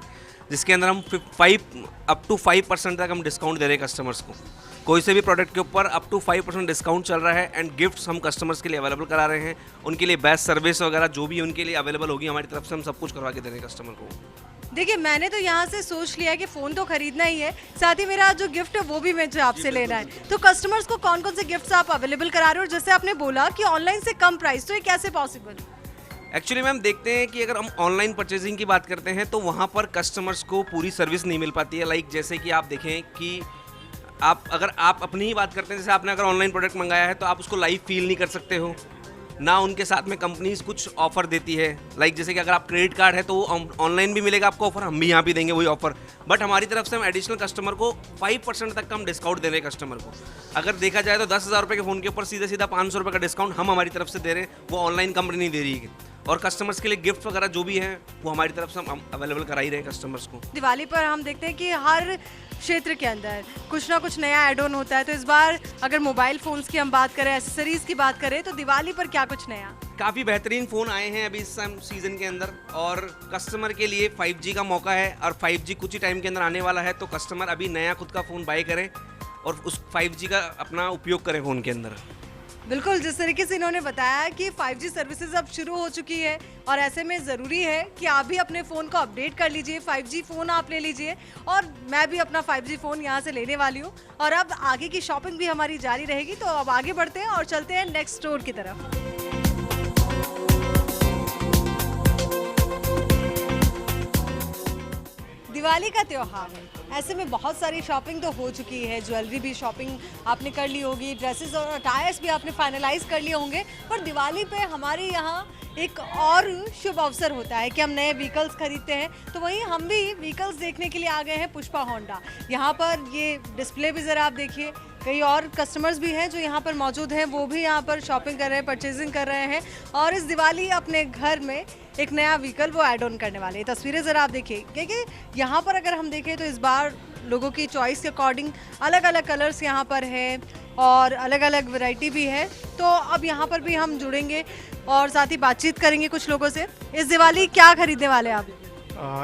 जिसके अंदर हम अप टू 5% तक हम डिस्काउंट दे रहे हैं कस्टमर्स को। कोई से भी प्रोडक्ट के ऊपर अप टू 5% डिस्काउंट चल रहा है एंड गिफ्ट्स हम कस्टमर्स के लिए अवेलेबल करा रहे हैं। उनके लिए बेस्ट सर्विस वगैरह जो भी उनके लिए अवेलेबल होगी हमारी तरफ से, हम सब कुछ करवा के दे रहे हैं कस्टमर को। देखिए, मैंने तो यहाँ से सोच लिया कि फ़ोन तो खरीदना ही है, साथ ही मेरा जो गिफ्ट है वो भी मुझे आपसे लेना है। तो कस्टमर्स को कौन कौन से गिफ्ट्स आप अवेलेबल करा रहे हो? और जैसे आपने बोला कि ऑनलाइन से कम प्राइस, तो ये कैसे पॉसिबल? एक्चुअली मैम देखते हैं कि अगर हम ऑनलाइन परचेजिंग की बात करते हैं तो वहाँ पर कस्टमर्स को पूरी सर्विस नहीं मिल पाती है। लाइक जैसे कि आप देखें कि अगर आप अपनी ही बात करते हैं, जैसे आपने अगर ऑनलाइन प्रोडक्ट मंगाया है तो आप उसको लाइव फील नहीं कर सकते हो ना, उनके साथ में कंपनीज कुछ ऑफर देती है। लाइक जैसे कि अगर आप क्रेडिट कार्ड है तो ऑनलाइन भी मिलेगा आपको ऑफर, हम भी यहाँ भी देंगे वही ऑफर, बट हमारी तरफ से हम एडिशनल कस्टमर को 5% तक का हम डिस्काउंट दे रहे हैं कस्टमर को। अगर देखा जाए तो 10,000 रुपये के फ़ोन के ऊपर सीधा 500 रुपये का डिस्काउंट हम हमारी तरफ से दे रहे हैं, वो ऑनलाइन कंपनी नहीं दे रही है। और कस्टमर्स के लिए गिफ्ट वगैरह जो भी है वो हमारी तरफ से हम अवेलेबल करा ही रहे हैं कस्टमर्स को। दिवाली पर हम देखते हैं कि हर क्षेत्र के अंदर कुछ ना कुछ नया ऐड ऑन होता है, तो इस बार अगर मोबाइल फ़ोन्स की हम बात करें, एसेसरीज़ की बात करें, तो दिवाली पर क्या कुछ नया? काफ़ी बेहतरीन फ़ोन आए हैं अभी इस सीज़न के अंदर, और कस्टमर के लिए 5G का मौका है, और 5G कुछ ही टाइम के अंदर आने वाला है, तो कस्टमर अभी नया खुद का फ़ोन बाय करें और उस 5G का अपना उपयोग करें फ़ोन के अंदर। बिल्कुल, जिस तरीके से इन्होंने बताया कि 5G सर्विसेज अब शुरू हो चुकी है और ऐसे में ज़रूरी है कि आप भी अपने फ़ोन को अपडेट कर लीजिए, 5G फ़ोन आप ले लीजिए, और मैं भी अपना 5G फ़ोन यहाँ से लेने वाली हूँ। और अब आगे की शॉपिंग भी हमारी जारी रहेगी, तो अब आगे बढ़ते हैं और चलते हैं नेक्स्ट स्टोर की तरफ। दिवाली का त्योहार है, ऐसे में बहुत सारी शॉपिंग तो हो चुकी है, ज्वेलरी भी शॉपिंग आपने कर ली होगी, ड्रेसेस और अटायर्स भी आपने फाइनलाइज कर लिए होंगे, पर दिवाली पे हमारे यहाँ एक और शुभ अवसर होता है कि हम नए व्हीकल्स खरीदते हैं। तो वहीं हम भी व्हीकल्स देखने के लिए आ गए हैं पुष्पा होंडा। यहाँ पर ये डिस्प्ले भी ज़रा आप देखिए, कई और कस्टमर्स भी हैं जो यहाँ पर मौजूद हैं, वो भी यहाँ पर शॉपिंग कर रहे हैं, परचेजिंग कर रहे हैं, और इस दिवाली अपने घर में एक नया व्हीकल वो ऐड ऑन करने वाले हैं। तस्वीरें ज़रा आप देखिए, क्योंकि यहाँ पर अगर हम देखें तो इस बार लोगों की चॉइस के अकॉर्डिंग अलग अलग कलर्स यहाँ पर है और अलग अलग वैरायटी भी है। तो अब यहाँ पर भी हम जुड़ेंगे और साथ ही बातचीत करेंगे कुछ लोगों से। इस दिवाली क्या खरीदने वाले हैं आप?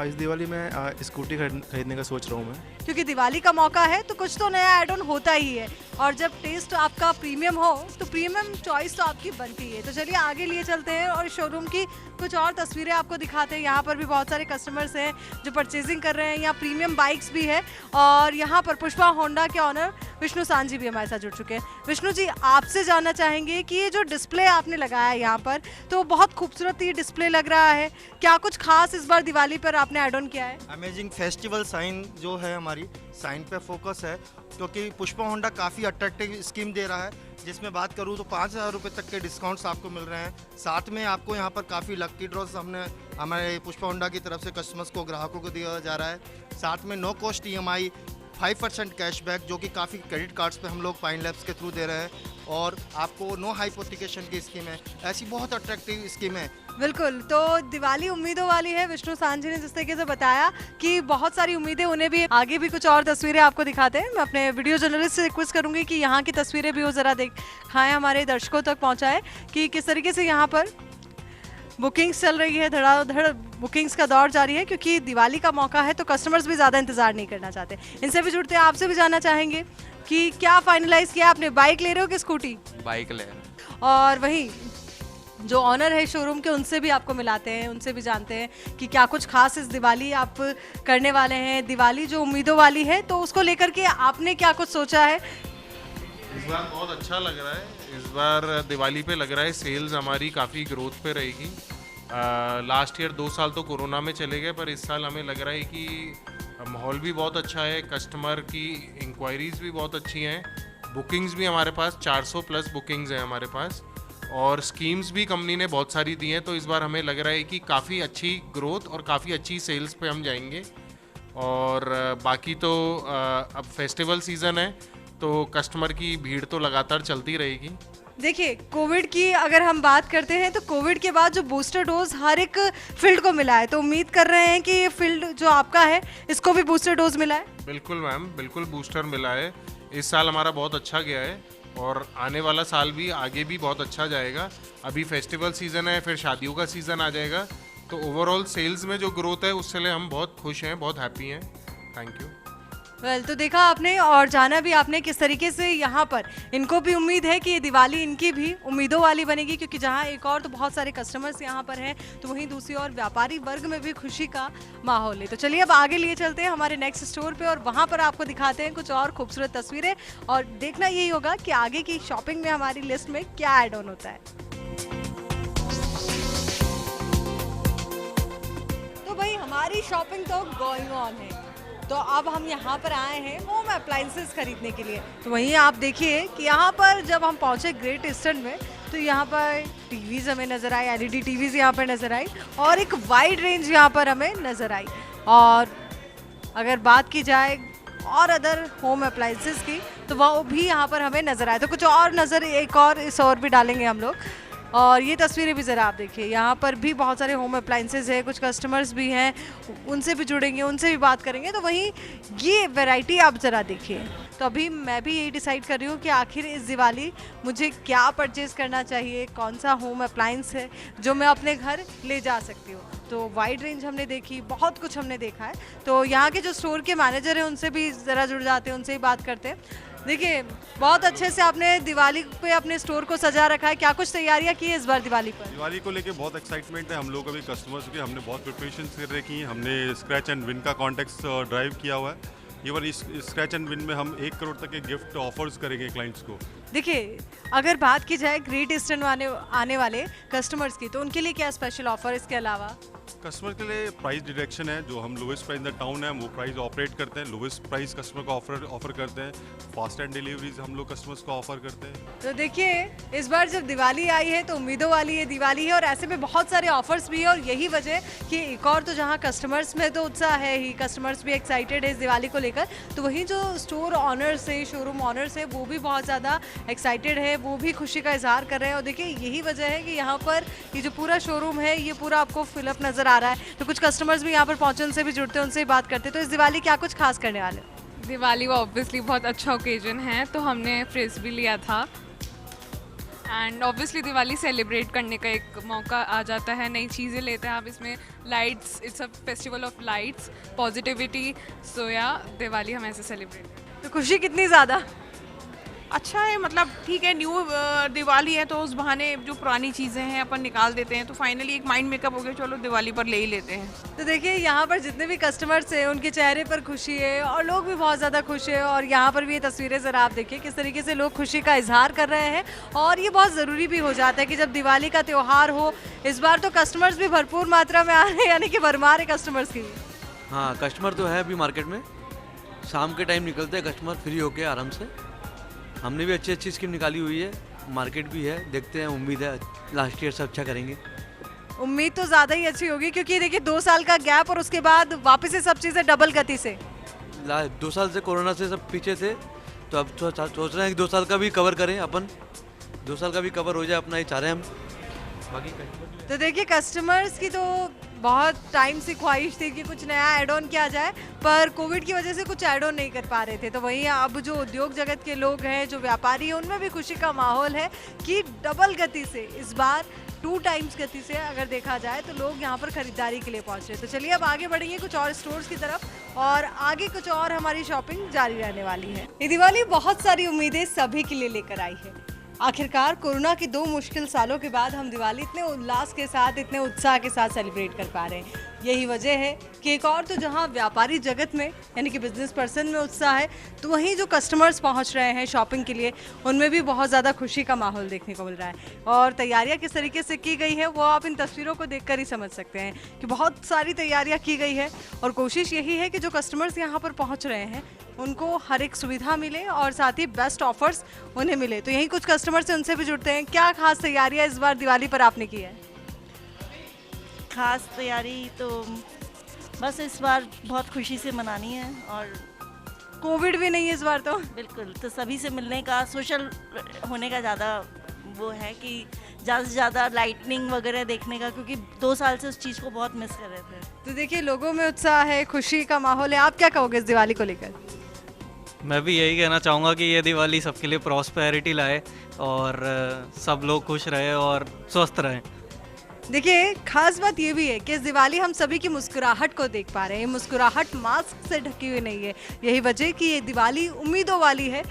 इस दिवाली में स्कूटी खरीदने का सोच रहा हूँ मैं, क्योंकि दिवाली का मौका है तो कुछ तो नया ऐड ऑन होता ही है, और जब टेस्ट आपका प्रीमियम हो तो प्रीमियम चॉइस तो आपकी बनती है। तो चलिए आगे लिए चलते हैं और शोरूम की कुछ और तस्वीरें आपको दिखाते हैं। यहाँ पर भी बहुत सारे कस्टमर्स हैं जो परचेजिंग कर रहे हैं, यहाँ प्रीमियम बाइक्स भी है, और यहाँ पर पुष्पा होंडा के ऑनर विष्णु सांझी भी हमारे साथ जुड़ चुके हैं। विष्णु जी, आपसे जानना चाहेंगे कि ये जो डिस्प्ले आपने लगाया है यहाँ पर, तो बहुत खूबसूरत ये डिस्प्ले लग रहा है, क्या कुछ खास इस बार दिवाली पर आपने ऐड ऑन किया है? अमेजिंग फेस्टिवल साइन जो है, हमारी साइन पे फोकस है, क्योंकि पुष्पा होंडा काफ़ी अट्रैक्टिव स्कीम दे रहा है, जिसमें बात करूँ तो 5,000 रुपये तक के डिस्काउंट्स आपको मिल रहे हैं। साथ में आपको यहाँ पर काफ़ी लकी ड्रॉज हमारे पुष्पा होंडा की तरफ से कस्टमर्स को, ग्राहकों को दिया जा रहा है। साथ में नो कॉस्ट EMI, 5% कैशबैक, जो कि काफ़ी क्रेडिट कार्ड्स पे हम लोग फाइन लैब्स के थ्रू दे रहे हैं, और आपको नो हाइपोथिकेशन की स्कीम है। ऐसी बहुत अट्रैक्टिव स्कीम है। बिल्कुल, तो दिवाली उम्मीदों वाली है। विष्णु सांझी ने जिस तरीके से बताया कि बहुत सारी उम्मीदें उन्हें भी। आगे भी कुछ और तस्वीरें आपको दिखाते हैं। मैं अपने वीडियो जर्नलिस्ट से रिक्वेस्ट करूंगी कि यहाँ की तस्वीरें भी वो ज़रा दिखाएं, हमारे दर्शकों तक पहुँचाएं कि किस तरीके से यहाँ पर बुकिंग्स चल रही है, धड़ाधड़ बुकिंग्स का दौर जारी है, क्योंकि दिवाली का मौका है तो कस्टमर्स भी ज़्यादा इंतज़ार नहीं करना चाहते। इनसे भी जुड़ते हैं, आपसे भी जानना चाहेंगे कि क्या फाइनलाइज किया आपने, बाइक ले रहे हो कि स्कूटी? बाइक ले रहे हैं। और वहीं जो ऑनर है शोरूम के, उनसे भी आपको मिलाते हैं, उनसे भी जानते हैं कि क्या कुछ खास इस दिवाली आप करने वाले हैं। दिवाली जो उम्मीदों वाली है, तो उसको लेकर के आपने क्या कुछ सोचा है? इस बार बहुत अच्छा लग रहा है। इस बार दिवाली पे लग रहा है सेल्स हमारी काफ़ी ग्रोथ पे रहेगी। लास्ट ईयर 2 साल तो कोरोना में चले गए, पर इस साल हमें लग रहा है कि माहौल भी बहुत अच्छा है, कस्टमर की इंक्वायरीज़ भी बहुत अच्छी हैं, बुकिंग्स भी हमारे पास 400 प्लस बुकिंग्स हैं हमारे पास, और स्कीम्स भी कंपनी ने बहुत सारी दी हैं। तो इस बार हमें लग रहा है कि काफ़ी अच्छी ग्रोथ और काफ़ी अच्छी सेल्स पे हम जाएंगे। और बाकी तो अब फेस्टिवल सीज़न है, तो कस्टमर की भीड़ तो लगातार चलती रहेगी। देखिए, कोविड की अगर हम बात करते हैं तो कोविड के बाद जो बूस्टर डोज हर एक फील्ड को मिला है, तो उम्मीद कर रहे हैं कि ये फील्ड जो आपका है इसको भी बूस्टर डोज मिला है? बिल्कुल मैम, बिल्कुल बूस्टर मिला है। इस साल हमारा बहुत अच्छा गया है, और आने वाला साल भी आगे भी बहुत अच्छा जाएगा। अभी फेस्टिवल सीज़न है, फिर शादियों का सीज़न आ जाएगा, तो ओवरऑल सेल्स में जो ग्रोथ है उससे लिए हम बहुत खुश हैं, बहुत हैप्पी हैं। Thank you. वेल, तो देखा आपने और जाना भी आपने किस तरीके से यहाँ पर इनको भी उम्मीद है कि ये दिवाली इनकी भी उम्मीदों वाली बनेगी, क्योंकि जहाँ एक और तो बहुत सारे कस्टमर्स यहाँ पर हैं, तो वहीं दूसरी ओर व्यापारी वर्ग में भी खुशी का माहौल है। तो चलिए अब आगे लिए चलते हैं हमारे नेक्स्ट स्टोर पे, और वहाँ पर आपको दिखाते हैं कुछ और खूबसूरत तस्वीरें, और देखना यही होगा कि आगे की शॉपिंग में हमारी लिस्ट में क्या ऐड ऑन होता है। तो भाई हमारी शॉपिंग तो गोइंग ऑन है, तो अब हम यहाँ पर आए हैं होम अप्लाइंसेस खरीदने के लिए। तो वहीं आप देखिए कि यहाँ पर जब हम पहुँचे ग्रेट ईस्टर्न में, तो यहाँ पर टीवीज़ हमें नज़र आई, LED टीवीज़ यहाँ पर नज़र आई, और एक वाइड रेंज यहाँ पर हमें नज़र आई। और अगर बात की जाए और अदर होम अप्लाइंसेस की, तो वो भी यहाँ पर हमें नज़र आए। तो कुछ और नज़र एक और इस और भी डालेंगे हम लोग, और ये तस्वीरें भी ज़रा आप देखिए, यहाँ पर भी बहुत सारे होम अप्लाइंसेस हैं, कुछ कस्टमर्स भी हैं, उनसे भी जुड़ेंगे, उनसे भी बात करेंगे। तो वहीं ये वैरायटी आप ज़रा देखिए, तो अभी मैं भी यही डिसाइड कर रही हूँ कि आखिर इस दिवाली मुझे क्या परचेज़ करना चाहिए, कौन सा होम अप्लायंस है जो मैं अपने घर ले जा सकती हूँ। तो वाइड रेंज हमने देखी, बहुत कुछ हमने देखा है। तो यहाँ के जो स्टोर के मैनेजर हैं उनसे भी ज़रा जुड़ जाते हैं, उनसे ही बात करते हैं। देखिए, बहुत अच्छे से आपने दिवाली पे अपने स्टोर को सजा रखा है। क्या कुछ तैयारियां की है इस बार दिवाली पर? दिवाली को लेके बहुत एक्साइटमेंट है हम लोग अभी कस्टमर्स की। हमने बहुत प्रिपरेशन कर रखी हैं। हमने स्क्रैच एंड विन का कॉन्टेस्ट ड्राइव किया हुआ है। इवन इस स्क्रैच एंड विन में हम 1 करोड़ तक के गिफ्ट ऑफर्स करेंगे क्लाइंट्स को। देखिए, अगर बात की जाए ग्रेट ईस्टर्न आने वाले कस्टमर्स की, तो उनके लिए क्या स्पेशल ऑफर इसके अलावा? कस्टमर के लिए प्राइस डिडक्शन है। जो हम lowest price in the town है वो प्राइस ऑपरेट करते हैं। लोवेस्ट प्राइस कस्टमर को ऑफर करते हैं। फास्ट एंड डिलीवरीज हम लोग कस्टमर्स को ऑफर करते हैं। तो देखिए, इस बार जब दिवाली आई है तो उम्मीदों वाली ये दिवाली है, और ऐसे में बहुत सारे ऑफर्स भी है। और यही वजह कि एक और तो जहाँ कस्टमर्स में तो उत्साह है ही, कस्टमर्स भी एक्साइटेड है इस दिवाली को लेकर, तो वहीं जो स्टोर ऑनर्स है, शोरूम ऑनर्स है, वो भी बहुत ज़्यादा एक्साइटेड है, वो भी खुशी का इजहार कर रहे हैं। और देखिए, यही वजह है कि यहाँ पर ये जो पूरा शोरूम है ये पूरा आपको फिलअप नज़र आ रहा है। तो कुछ कस्टमर्स भी यहाँ पर पहुँचे, उनसे भी जुड़ते हैं, उनसे ही बात करते हैं। तो इस दिवाली क्या कुछ खास करने वाले? दिवाली वो ऑब्वियसली बहुत अच्छा ओकेजन है, तो हमने फ्रिज भी लिया था। एंड ऑब्वियसली दिवाली सेलिब्रेट करने का एक मौका आ जाता है, नई चीज़ें लेते हैं आप इसमें। Lights, it's a festival of lights, positivity. So या दिवाली हम ऐसे सेलिब्रेट करते हैं। तो खुशी कितनी ज़्यादा? अच्छा है, मतलब ठीक है, न्यू दिवाली है तो उस बहाने जो पुरानी चीज़ें हैं अपन निकाल देते हैं, तो फाइनली एक माइंड मेकअप हो गया, चलो दिवाली पर ले ही लेते हैं। तो देखिए, यहाँ पर जितने भी कस्टमर्स हैं उनके चेहरे पर खुशी है और लोग भी बहुत ज़्यादा खुश है। और यहाँ पर भी ये तस्वीरें ज़रा आप देखिए किस तरीके से लोग खुशी का इजहार कर रहे हैं। और ये बहुत ज़रूरी भी हो जाता है कि जब दिवाली का त्यौहार हो। इस बार तो कस्टमर्स भी भरपूर मात्रा में आ रहे हैं, यानी कि भरमार है कस्टमर्स की। हाँ, कस्टमर तो है अभी मार्केट में। शाम के टाइम निकलते हैं कस्टमर फ्री होके आराम से। हमने भी अच्छी स्कीम निकाली हुई है, मार्केट भी है, देखते हैं, उम्मीद है लास्ट ईयर से अच्छा करेंगे। उम्मीद तो ज़्यादा ही अच्छी होगी, क्योंकि देखिए 2 साल का गैप और उसके बाद वापस से सब चीज़ें डबल गति से। 2 साल से कोरोना से सब पीछे थे, तो अब सोच रहे हैं कि 2 साल का भी कवर करें अपन। 2 साल का भी कवर हो जाए अपना, ही चाह रहे हैं हम। बाकी तो देखिए, कस्टमर्स की तो बहुत टाइम से ख्वाहिश थी कि कुछ नया ऐड ऑन किया जाए, पर कोविड की वजह से कुछ ऐड ऑन नहीं कर पा रहे थे। तो वहीं अब जो उद्योग जगत के लोग हैं, जो व्यापारी हैं, उनमें भी खुशी का माहौल है कि डबल गति से, इस बार 2 टाइम्स गति से अगर देखा जाए तो लोग यहाँ पर खरीदारी के लिए पहुँच रहे हैं। तो चलिए अब आगे बढ़ेंगे कुछ और स्टोर्स की तरफ, और आगे कुछ और हमारी शॉपिंग जारी रहने वाली है। ये दिवाली बहुत सारी उम्मीदें सभी के लिए लेकर आई है। आखिरकार कोरोना के 2 मुश्किल सालों के बाद हम दिवाली इतने उल्लास के साथ, इतने उत्साह के साथ सेलिब्रेट कर पा रहे हैं। यही वजह है कि एक और तो जहां व्यापारी जगत में, यानी कि बिजनेस पर्सन में उत्साह है, तो वहीं जो कस्टमर्स पहुंच रहे हैं शॉपिंग के लिए, उनमें भी बहुत ज़्यादा खुशी का माहौल देखने को मिल रहा है। और तैयारियां किस तरीके से की गई है वो आप इन तस्वीरों को देखकर ही समझ सकते हैं कि बहुत सारी तैयारियाँ की गई है। और कोशिश यही है कि जो कस्टमर्स यहाँ पर पहुँच रहे हैं उनको हर एक सुविधा मिले और साथ ही बेस्ट ऑफर्स उन्हें मिले। तो यही कुछ कस्टमर से उनसे भी जुड़ते हैं। क्या खास तैयारियां इस बार दिवाली पर आपने की है? खास तैयारी तो बस इस बार बहुत खुशी से मनानी है, और कोविड भी नहीं है इस बार तो। बिल्कुल, तो सभी से मिलने का, सोशल होने का ज़्यादा वो है कि ज़्यादा से ज़्यादा लाइटनिंग वगैरह देखने का, क्योंकि 2 साल से उस चीज़ को बहुत मिस कर रहे थे। तो देखिए, लोगों में उत्साह है, खुशी का माहौल है। आप क्या कहोगे इस दिवाली को लेकर? मैं भी यही कहना चाहूँगा कि ये दिवाली सबके लिए प्रॉस्पेरिटी लाए और सब लोग खुश रहे और स्वस्थ रहें। देखिए, खास बात ये भी है कि इस दिवाली हम सभी की मुस्कुराहट को देख पा रहे हैं। मुस्कुराहट मास्क से ढकी हुई नहीं है, यही वजह कि ये दिवाली उम्मीदों वाली है।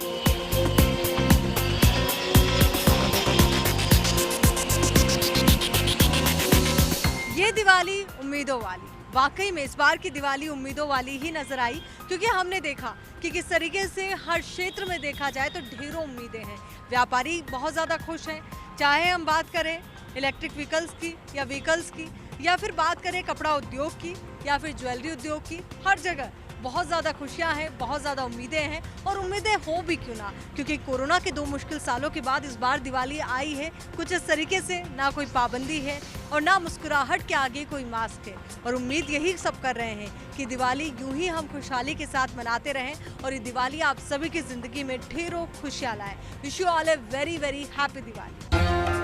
ये दिवाली उम्मीदों वाली, वाकई में इस बार की दिवाली उम्मीदों वाली ही नजर आई, क्योंकि हमने देखा कि किस तरीके से हर क्षेत्र में देखा जाए तो ढेरों उम्मीदें हैं। व्यापारी बहुत ज़्यादा खुश हैं, चाहे हम बात करें इलेक्ट्रिक व्हीकल्स की या व्हीकल्स की, या फिर बात करें कपड़ा उद्योग की या फिर ज्वेलरी उद्योग की। हर जगह बहुत ज़्यादा खुशियाँ हैं, बहुत ज़्यादा उम्मीदें हैं, और उम्मीदें हो भी क्यों ना, क्योंकि कोरोना के 2 मुश्किल सालों के बाद इस बार दिवाली आई है कुछ इस तरीके से, ना कोई पाबंदी है और ना मुस्कुराहट के आगे कोई मास्क है। और उम्मीद यही सब कर रहे हैं कि दिवाली यूं ही हम खुशहाली के साथ मनाते रहें और ये दिवाली आप सभी की ज़िंदगी में ढेरों खुशियाँ लाए। Wish you all a very very happy Diwali.